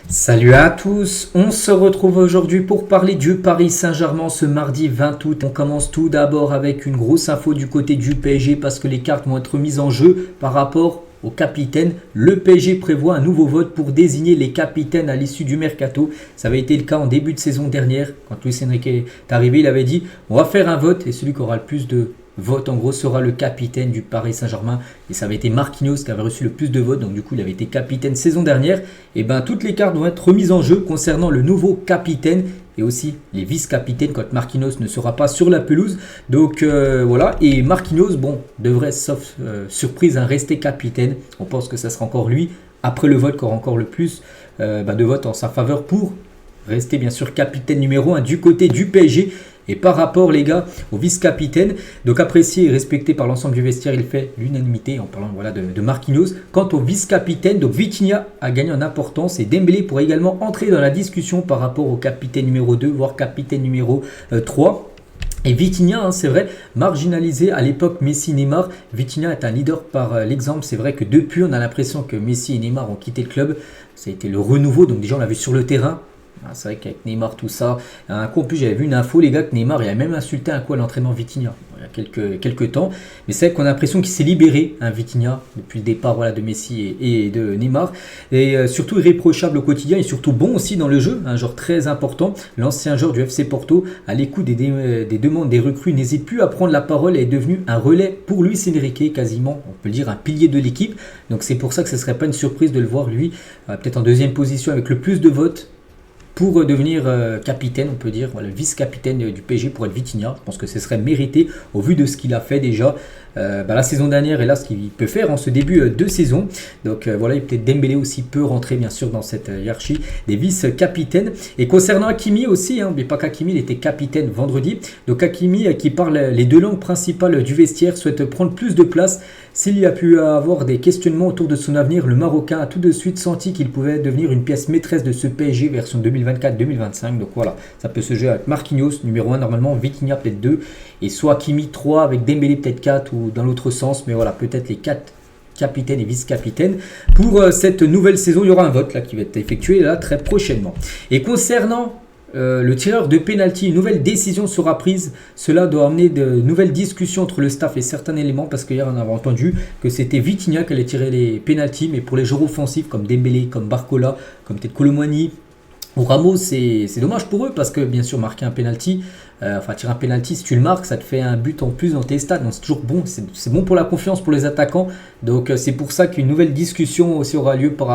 Salut à tous, on se retrouve aujourd'hui pour parler du Paris Saint-Germain ce mardi 20 août. On commence tout d'abord avec une grosse info du côté du PSG parce que les cartes vont être mises en jeu par rapport au capitaine. Le PSG prévoit un nouveau vote pour désigner les capitaines à l'issue du mercato. Ça avait été le cas en début de saison dernière. Quand Luis Enrique est arrivé, il avait dit on va faire un vote et celui qui aura le plus de vote en gros sera le capitaine du Paris Saint-Germain et ça avait été Marquinhos qui avait reçu le plus de votes, donc du coup il avait été capitaine saison dernière. Et bien toutes les cartes vont être remises en jeu concernant le nouveau capitaine et aussi les vice-capitaines quand Marquinhos ne sera pas sur la pelouse. Donc voilà, et Marquinhos devrait sauf surprise rester capitaine. On pense que ça sera encore lui après le vote qui aura encore le plus de votes en sa faveur pour rester bien sûr capitaine numéro 1 du côté du PSG. Et par rapport les gars au vice-capitaine, donc apprécié et respecté par l'ensemble du vestiaire, il fait l'unanimité en parlant de Marquinhos. Quant au vice-capitaine, donc Vitinha a gagné en importance et Dembélé pourrait également entrer dans la discussion par rapport au capitaine numéro 2, voire capitaine numéro 3. Et Vitinha, c'est vrai, marginalisé à l'époque Messi-Neymar. Vitinha est un leader par l'exemple. C'est vrai que depuis, on a l'impression que Messi et Neymar ont quitté le club. Ça a été le renouveau, donc déjà on l'a vu sur le terrain. C'est vrai qu'avec Neymar, tout ça. Un coup en plus, j'avais vu une info, les gars, que Neymar il a même insulté un coup à l'entraînement Vitinha il y a quelques temps. Mais c'est vrai qu'on a l'impression qu'il s'est libéré, Vitinha, depuis le départ de Messi et de Neymar. Et surtout irréprochable au quotidien et surtout bon aussi dans le jeu, un joueur très important. L'ancien joueur du FC Porto, à l'écoute des demandes des recrues, n'hésite plus à prendre la parole et est devenu un relais pour Luis Enrique, quasiment, on peut le dire, un pilier de l'équipe. Donc c'est pour ça que ce ne serait pas une surprise de le voir, lui, peut-être en deuxième position avec le plus de votes pour devenir capitaine, on peut dire, le vice-capitaine du PSG pour être Vitinha. Je pense que ce serait mérité au vu de ce qu'il a fait déjà la saison dernière et là ce qu'il peut faire en ce début de saison. Donc voilà, et peut-être Dembélé aussi peut rentrer bien sûr dans cette hiérarchie des vice-capitaines. Et concernant Hakimi aussi, mais pas qu'Hakimi, il était capitaine vendredi. Donc Hakimi qui parle les deux langues principales du vestiaire souhaite prendre plus de place. S'il y a pu avoir des questionnements autour de son avenir, le Marocain a tout de suite senti qu'il pouvait devenir une pièce maîtresse de ce PSG version 2024-2025. Donc voilà, ça peut se jouer avec Marquinhos, numéro 1 normalement, Vitinha peut-être 2, et soit Hakimi 3 avec Dembélé peut-être 4 ou dans l'autre sens. Mais voilà, peut-être les 4 capitaine et vice-capitaine. Pour cette nouvelle saison, il y aura un vote là, qui va être effectué là, très prochainement. Et concernant le tireur de pénalty, une nouvelle décision sera prise. Cela doit amener de nouvelles discussions entre le staff et certains éléments parce qu'hier on avait entendu que c'était Vitinha qui allait tirer les pénaltys, mais pour les joueurs offensifs comme Dembélé, comme Barcola, comme peut-être Colomwani ou Ramos, c'est dommage pour eux parce que bien sûr marquer un penalty, tirer un penalty, si tu le marques, ça te fait un but en plus dans tes stats. Donc c'est toujours bon, c'est bon pour la confiance pour les attaquants. Donc c'est pour ça qu'une nouvelle discussion aussi aura lieu pour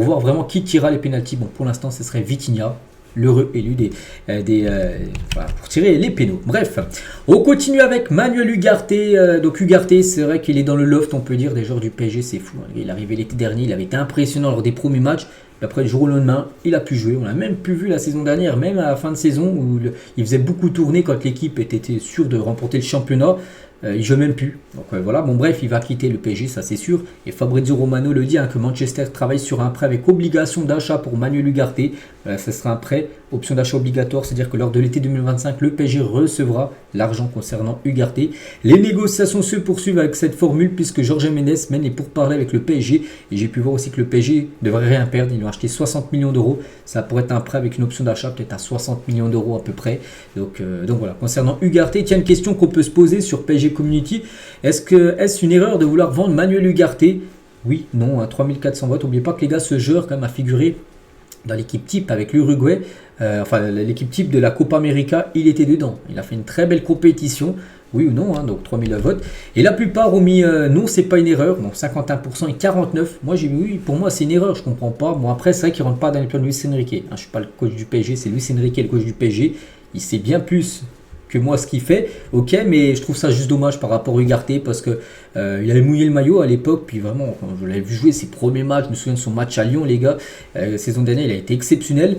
voir vraiment qui tirera les penaltys. Bon, pour l'instant, ce serait Vitinha, l'heureux élu pour tirer les pénaux. Bref, on continue avec Manuel Ugarte. Donc Ugarte, c'est vrai qu'il est dans le loft, on peut dire, des joueurs du PSG, c'est fou. Il est arrivé l'été dernier, il avait été impressionnant lors des premiers matchs. Et après, du jour au lendemain, il a pu jouer. On l'a même pu vu la saison dernière, même à la fin de saison, où il faisait beaucoup tourner quand l'équipe était sûre de remporter le championnat. Il joue même plus. Donc voilà, bref, il va quitter le PSG, ça c'est sûr. Et Fabrizio Romano le dit, que Manchester travaille sur un prêt avec obligation d'achat pour Manuel Ugarte. Ce sera un prêt, option d'achat obligatoire, c'est-à-dire que lors de l'été 2025, le PSG recevra l'argent concernant Ugarte. Les négociations se poursuivent avec cette formule puisque Jorge Mendes mène les pourparlers avec le PSG. Et j'ai pu voir aussi que le PSG devrait rien perdre. Ils ont acheté 60 millions d'euros. Ça pourrait être un prêt avec une option d'achat peut-être à 60 millions d'euros à peu près. Donc voilà, concernant Ugarte, il y a une question qu'on peut se poser sur PSG Community. Est-ce une erreur de vouloir vendre Manuel Ugarte? Oui, non, 3400 votes. N'oubliez pas que les gars, ce joueur quand même a figuré dans l'équipe type avec l'Uruguay, l'équipe type de la Copa América, il était dedans. Il a fait une très belle compétition, oui ou non, donc 3000 votes. Et la plupart ont mis non, c'est pas une erreur, donc 51% et 49%. Moi j'ai mis oui, pour moi c'est une erreur, je comprends pas. Bon après c'est vrai qu'il rentre pas dans les plans de Luis Enrique. Je suis pas le coach du PSG, c'est Luis Enrique le coach du PSG. Il sait bien plus que moi ce qu'il fait, ok, mais je trouve ça juste dommage par rapport à Ugarte parce que il avait mouillé le maillot à l'époque, puis vraiment quand je l'avais vu jouer ses premiers matchs, je me souviens de son match à Lyon les gars, la saison dernière il a été exceptionnel,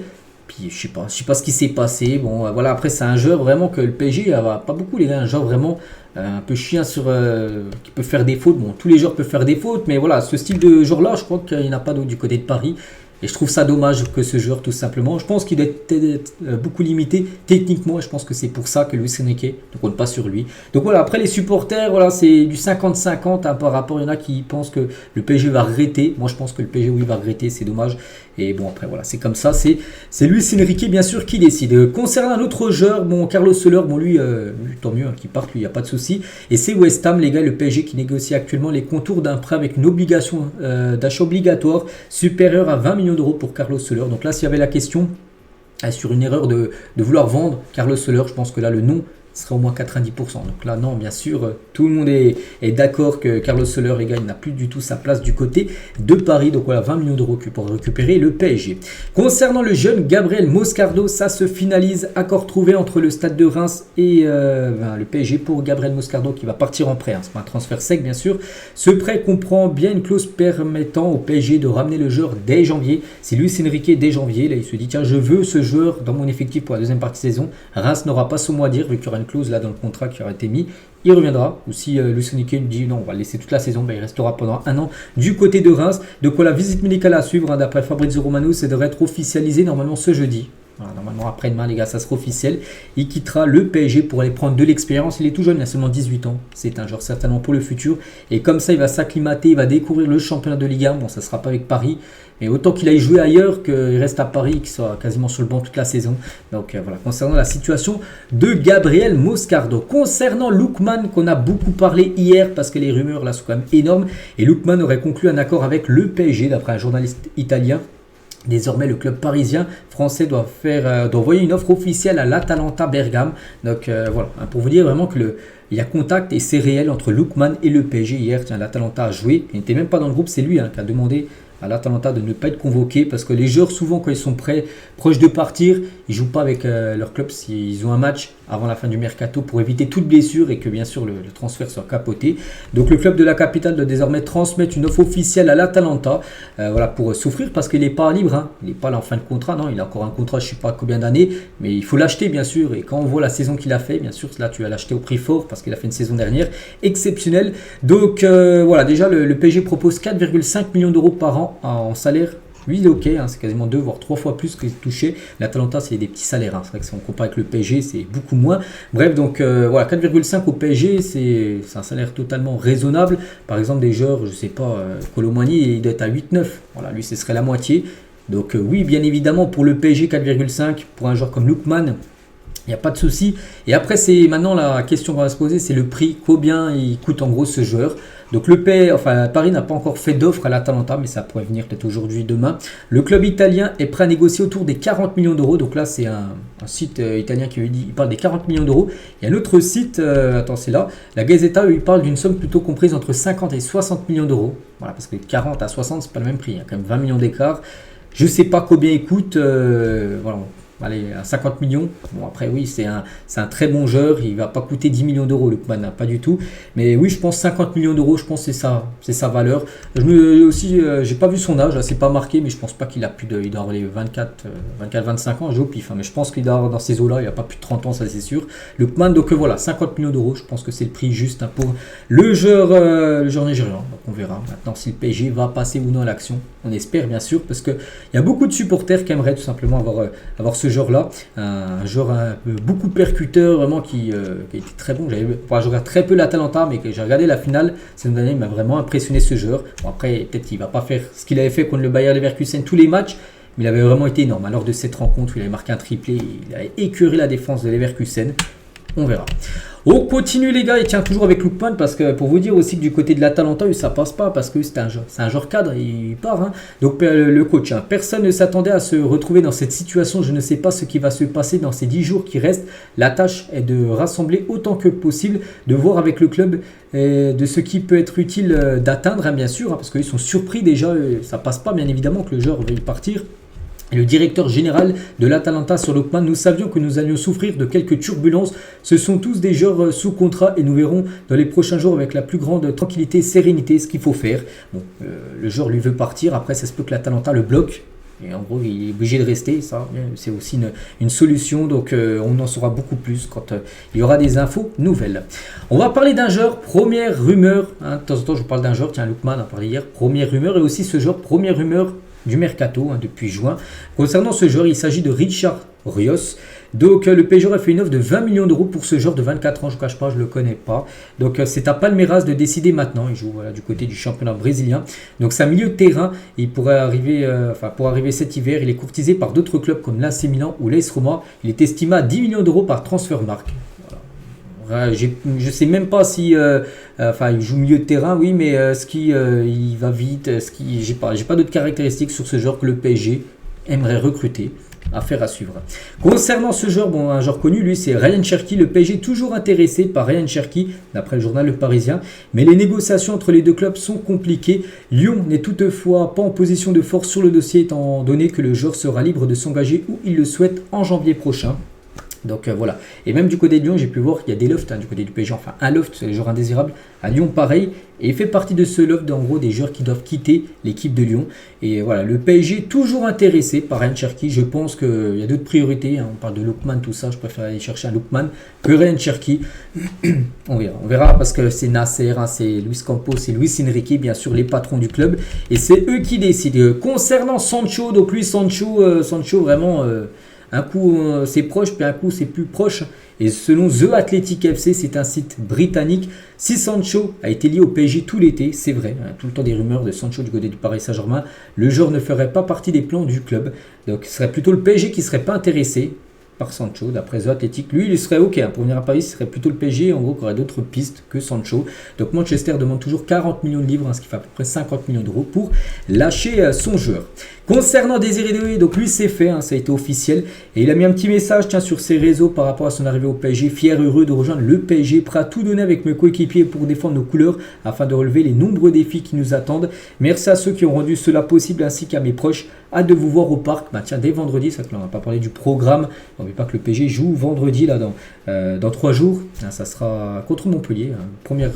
puis je sais pas ce qui s'est passé, voilà, après c'est un joueur vraiment que le PSG a pas beaucoup les gars, un joueur vraiment un peu chien qui peut faire des fautes, tous les joueurs peuvent faire des fautes, mais voilà, ce style de joueur là je crois qu'il n'y en a pas d'autre du côté de Paris. Et je trouve ça dommage que ce joueur, tout simplement, je pense qu'il est beaucoup limité techniquement. Et je pense que c'est pour ça que Luis Enrique ne compte pas sur lui. Donc voilà, après les supporters, voilà, c'est du 50-50 par rapport. Il y en a qui pensent que le PSG va regretter. Moi, je pense que le PSG, oui, va regretter. C'est dommage. Et bon, après, voilà, c'est comme ça. C'est Luis Enrique, bien sûr, qui décide. Concernant un autre joueur, bon, Carlos Soler, bon, lui, tant mieux, hein, qu'il parte, lui, il n'y a pas de souci. Et c'est West Ham, les gars, le PSG qui négocie actuellement les contours d'un prêt avec une obligation d'achat obligatoire supérieure à 20 millions d'euros pour Carlos Soler. Donc là, s'il y avait la question sur une erreur de vouloir vendre Carlos Soler, je pense que là, le nom sera au moins 90%. Donc là, non, bien sûr, tout le monde est d'accord que Carlos Soler, les gars, il n'a plus du tout sa place du côté de Paris. Donc voilà, 20 millions d'euros pour récupérer le PSG. Concernant le jeune Gabriel Moscardo, ça se finalise. Accord trouvé entre le Stade de Reims et le PSG pour Gabriel Moscardo qui va partir en prêt. Hein. C'est pas un transfert sec, bien sûr. Ce prêt comprend bien une clause permettant au PSG de ramener le joueur dès janvier. C'est Luis Enrique dès janvier. Là, il se dit, tiens, je veux ce joueur dans mon effectif pour la deuxième partie de saison. Reims n'aura pas son mot à dire vu qu'il y aura une clause là dans le contrat qui aura été mis, il reviendra. Ou si Luis Enrique nous dit non, on va le laisser toute la saison, ben, il restera pendant un an du côté de Reims. Donc la visite médicale à suivre, hein, d'après Fabrizio Romano, ça devrait être officialisé normalement ce jeudi. Voilà, normalement après-demain les gars, ça sera officiel. Il quittera le PSG pour aller prendre de l'expérience. Il est tout jeune, il a seulement 18 ans. C'est un joueur certainement pour le futur. Et comme ça, il va s'acclimater, il va découvrir le championnat de Ligue 1. Bon, ça ne sera pas avec Paris. Mais autant qu'il aille jouer ailleurs, qu'il reste à Paris, qu'il soit quasiment sur le banc toute la saison. Donc voilà, concernant la situation de Gabriel Moscardo. Concernant Lookman, qu'on a beaucoup parlé hier, parce que les rumeurs là sont quand même énormes. Et Lookman aurait conclu un accord avec le PSG, d'après un journaliste italien. Désormais, le club parisien français doit envoyer une offre officielle à l'Atalanta Bergame. Donc voilà, pour vous dire vraiment que il y a contact et c'est réel entre Lookman et le PSG. Hier, tiens, l'Atalanta a joué. Il n'était même pas dans le groupe, c'est lui qui a demandé à l'Atalanta de ne pas être convoqué parce que les joueurs, souvent, quand ils sont proches de partir, ils ne jouent pas avec leur club s'ils ont un match avant la fin du mercato pour éviter toute blessure et que bien sûr le transfert soit capoté. Donc le club de la capitale doit désormais transmettre une offre officielle à l'Atalanta voilà, pour souffrir parce qu'il n'est pas libre. Hein. Il n'est pas là en fin de contrat, non, il a encore un contrat, je ne sais pas combien d'années, mais il faut l'acheter bien sûr. Et quand on voit la saison qu'il a fait, bien sûr, là tu vas l'acheter au prix fort parce qu'il a fait une saison dernière exceptionnelle. Donc voilà, déjà le PSG propose 4,5 millions d'euros par an en salaire. Lui, il est OK, hein, c'est quasiment 2 voire 3 fois plus que touché. L'Atalanta, c'est des petits salaires. Hein. C'est vrai que si on compare avec le PSG, c'est beaucoup moins. Bref, donc voilà, 4,5 au PSG, c'est un salaire totalement raisonnable. Par exemple, des joueurs, je sais pas, Kolo Muani, il doit être à 8-9. Voilà, lui, ce serait la moitié. Donc oui, bien évidemment, pour le PSG, 4,5. Pour un joueur comme Lookman, il n'y a pas de souci. Et après, c'est maintenant la question qu'on va se poser, c'est le prix. Combien il coûte en gros ce joueur? Donc Paris n'a pas encore fait d'offre à l'Atalanta, mais ça pourrait venir peut-être aujourd'hui, demain. Le club italien est prêt à négocier autour des 40 millions d'euros. Donc là, c'est un site italien qui il parle des 40 millions d'euros. Il y a un autre site, attends, c'est là, la Gazzetta, il parle d'une somme plutôt comprise entre 50 et 60 millions d'euros. Voilà, parce que 40 à 60, c'est pas le même prix. Il y a quand même 20 millions d'écart. Je ne sais pas combien il coûte. Voilà. Allez, à 50 millions. Bon, après, oui, c'est un très bon joueur. Il ne va pas coûter 10 millions d'euros, Lookman, pas du tout. Mais oui, je pense 50 millions d'euros, je pense que c'est sa valeur. J'ai pas vu son âge, c'est pas marqué, mais je pense pas qu'il a plus de. Il doit avoir les 24-25 ans, j'ai au pif. Hein, mais je pense qu'il doit avoir dans ces eaux-là, il n'a pas plus de 30 ans, ça c'est sûr. Lookman, donc voilà, 50 millions d'euros, je pense que c'est le prix juste pour le joueur nigérian. Donc on verra maintenant si le PSG va passer ou non à l'action. On espère, bien sûr, parce qu'il y a beaucoup de supporters qui aimeraient tout simplement avoir ce joueur-là, un joueur beaucoup percuteur, vraiment qui était très bon. Je regarde très peu l'Atalanta, mais j'ai regardé la finale cette année, il m'a vraiment impressionné ce joueur. Bon, après, peut-être qu'il ne va pas faire ce qu'il avait fait contre le Bayer Leverkusen tous les matchs, mais il avait vraiment été énorme. Lors de cette rencontre, il avait marqué un triplé, il a écœuré la défense de Leverkusen. On verra. On continue les gars, et tiens toujours avec Lookman parce que pour vous dire aussi que du côté de l'Atalanta, ça passe pas parce que c'est un joueur cadre, il part. Hein. Donc le coach, hein, personne ne s'attendait à se retrouver dans cette situation. Je ne sais pas ce qui va se passer dans ces 10 jours qui restent. La tâche est de rassembler autant que possible, de voir avec le club de ce qui peut être utile d'atteindre, hein, bien sûr, hein, parce qu'ils sont surpris déjà. Ça passe pas bien évidemment que le joueur veuille partir. Et le directeur général de l'Atalanta sur Lookman, nous savions que nous allions souffrir de quelques turbulences. Ce sont tous des joueurs sous contrat et nous verrons dans les prochains jours avec la plus grande tranquillité et sérénité ce qu'il faut faire. Bon, le joueur lui veut partir, après ça se peut que l'Atalanta le bloque. Et en gros, il est obligé de rester, ça, c'est aussi une solution. Donc, on en saura beaucoup plus quand il y aura des infos nouvelles. On va parler d'un joueur, première rumeur. Hein, de temps en temps, je vous parle d'un joueur. Tiens, Lookman a parlé hier, première rumeur. Et aussi ce joueur, première rumeur, du mercato depuis juin. Concernant ce joueur, il s'agit de Richard Rios. Donc le PSG aurait fait une offre de 20 millions d'euros pour ce joueur de 24 ans, je ne cache pas, je ne le connais pas. Donc c'est à Palmeiras de décider maintenant, il joue du côté du championnat brésilien. Donc c'est un milieu de terrain, il pourrait arriver, pour arriver cet hiver, il est courtisé par d'autres clubs comme l'AC Milan ou l'AS Roma. Il est estimé à 10 millions d'euros par Transfermarkt. Je ne sais même pas si il joue milieu de terrain, oui, mais il va vite, j'ai pas d'autres caractéristiques sur ce joueur que le PSG aimerait recruter. Affaire à suivre. Concernant ce joueur, un joueur connu, lui, c'est Ryan Cherki. Le PSG est toujours intéressé par Ryan Cherki, d'après le journal Le Parisien. Mais les négociations entre les deux clubs sont compliquées. Lyon n'est toutefois pas en position de force sur le dossier, étant donné que le joueur sera libre de s'engager où il le souhaite en janvier prochain. Donc voilà. Et même du côté de Lyon, j'ai pu voir qu'il y a des lofts du côté du PSG. Enfin, un loft, c'est les joueurs indésirables. À Lyon, pareil. Et il fait partie de ce loft, en gros, des joueurs qui doivent quitter l'équipe de Lyon. Et voilà, le PSG est toujours intéressé par Ryan Cherki. Je pense qu'il y a d'autres priorités. On parle de Lookman, tout ça. Je préfère aller chercher un Lookman que Ryan Cherki. On verra parce que c'est Nasser, c'est Luis Campos, c'est Luis Enrique, bien sûr, les patrons du club. Et c'est eux qui décident. Concernant Sancho, donc lui, Sancho vraiment... un coup c'est proche, puis un coup c'est plus proche. Et selon The Athletic FC, c'est un site britannique, si Sancho a été lié au PSG tout l'été, c'est vrai, tout le temps des rumeurs de Sancho du côté du Paris Saint-Germain, le joueur ne ferait pas partie des plans du club. Donc ce serait plutôt le PSG qui ne serait pas intéressé par Sancho, d'après The Athletic. Lui, il serait OK pour venir à Paris, ce serait plutôt le PSG, en gros, qui aurait d'autres pistes que Sancho. Donc Manchester demande toujours 40 millions de livres, ce qui fait à peu près 50 millions d'euros pour lâcher son joueur. Concernant Désiré Doué, donc lui c'est fait, ça a été officiel. Et il a mis un petit message sur ses réseaux par rapport à son arrivée au PSG. Fier, heureux de rejoindre le PSG, prêt à tout donner avec mes coéquipiers pour défendre nos couleurs afin de relever les nombreux défis qui nous attendent. Merci à ceux qui ont rendu cela possible ainsi qu'à mes proches. Hâte de vous voir au parc. Dès vendredi, ça on n'a pas parlé du programme. N'oubliez pas que le PSG joue vendredi là dans 3 jours. Ça sera contre Montpellier, première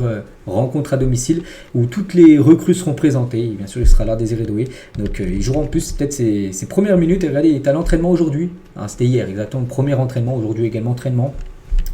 rencontre à domicile où toutes les recrues seront présentées. Et bien sûr, il sera là, Désiré Doué. Donc il jouera en plus peut-être ses premières minutes. Et regardez, il est à l'entraînement aujourd'hui. C'était hier, exactement. Premier entraînement, aujourd'hui également entraînement.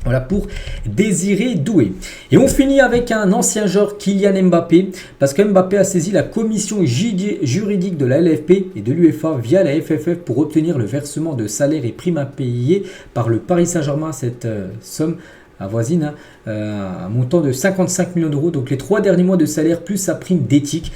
Voilà pour Désiré Doué. Et on finit avec un ancien joueur, Kylian Mbappé, parce que Mbappé a saisi la commission juridique de la LFP et de l'UEFA via la FFF pour obtenir le versement de salaires et primes à payer par le Paris Saint-Germain. Cette somme avoisine un montant de 55 millions d'euros, donc les 3 derniers mois de salaire plus sa prime d'éthique.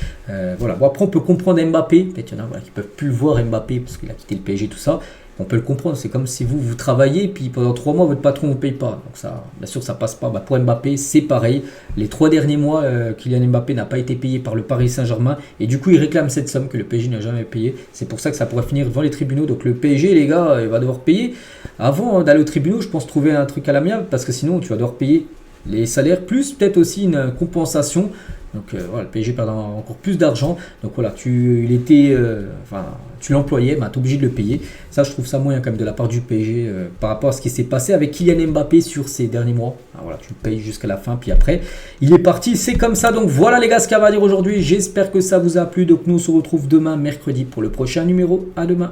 Voilà. Après on peut comprendre Mbappé, peut-être qu'il y en a qui ne peuvent plus le voir Mbappé parce qu'il a quitté le PSG, tout ça. On peut le comprendre, c'est comme si vous travaillez, puis pendant 3 mois, votre patron ne vous paye pas. Donc ça, bien sûr, ça passe pas. Pour Mbappé, c'est pareil. Les 3 derniers mois, Kylian Mbappé n'a pas été payé par le Paris Saint-Germain. Et du coup, il réclame cette somme que le PSG n'a jamais payée. C'est pour ça que ça pourrait finir devant les tribunaux. Donc le PSG, les gars, il va devoir payer. Avant d'aller au tribunal, je pense trouver un truc à l'amiable, parce que sinon, tu vas devoir payer les salaires, plus peut-être aussi une compensation. Donc voilà, le PSG perd encore plus d'argent. Donc voilà, tu l'employais, tu es obligé de le payer. Ça, je trouve ça moyen quand même de la part du PSG par rapport à ce qui s'est passé avec Kylian Mbappé sur ces derniers mois. Alors voilà, tu le payes jusqu'à la fin, puis après, il est parti. C'est comme ça. Donc voilà les gars, ce qu'il y a à dire aujourd'hui. J'espère que ça vous a plu. Donc nous, on se retrouve demain, mercredi, pour le prochain numéro. À demain.